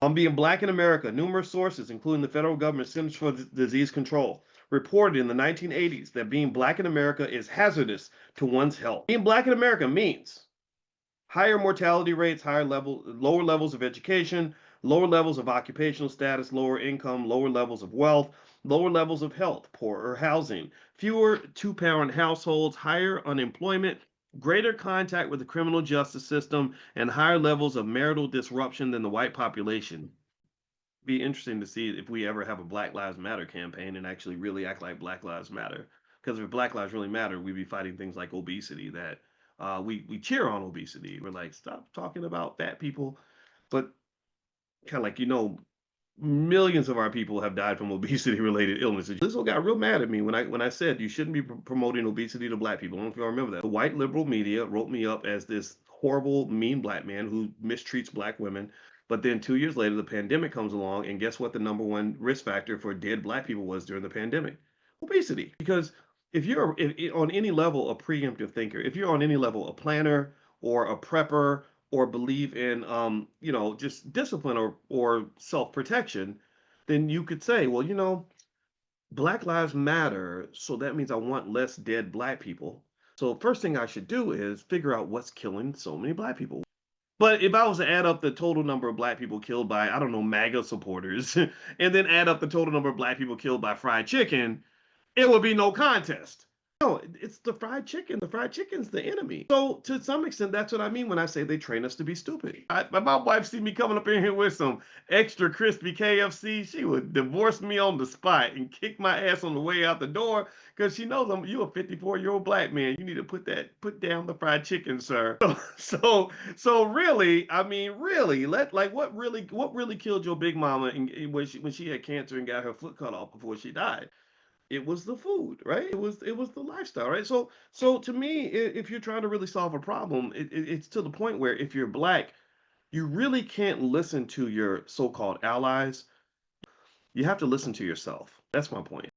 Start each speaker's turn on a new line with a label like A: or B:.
A: On being black in America, numerous sources, including the federal government Centers for Disease Control, reported in the 1980s that being black in America is hazardous to one's health. Being black in America means higher mortality rates, lower levels of education, lower levels of occupational status, lower income, lower levels of wealth, lower levels of health, poorer housing, fewer two-parent households, higher unemployment, greater contact with the criminal justice system, and higher levels of marital disruption than the white population. Be interesting to see if we ever have a Black Lives Matter campaign and actually really act like Black Lives Matter. Because if Black Lives really matter, we'd be fighting things like obesity. That we cheer on obesity. We're like, stop talking about fat people, but kind of like millions of our people have died from obesity related illnesses. Lizzo got real mad at me when I said you shouldn't be promoting obesity to black people. I don't know if y'all remember that. The white liberal media wrote me up as this horrible, mean black man who mistreats black women. But then 2 years later, the pandemic comes along, and guess what? The number one risk factor for dead black people was during the pandemic: obesity. Because if on any level a preemptive thinker, if you're on any level a planner or a prepper or believe in just discipline or self-protection, then you could say, well, black lives matter, so that means I want less dead black people. So first thing I should do is figure out what's killing so many black people. But if I was to add up the total number of black people killed by, I don't know, MAGA supporters, and then add up the total number of black people killed by fried chicken, it would be no contest. No, it's the fried chicken. The fried chicken's the enemy. So to some extent, that's what I mean when I say they train us to be stupid. My wife see me coming up in here with some extra crispy KFC, she would divorce me on the spot and kick my ass on the way out the door because she knows you a 54-year-old black man. You need to put down the fried chicken, sir. So really, I mean, really, what really killed your big mama when she had cancer and got her foot cut off before she died? It was the food, right? It was the lifestyle, right? So to me, if you're trying to really solve a problem, it's to the point where if you're black, you really can't listen to your so-called allies. You have to listen to yourself. That's my point.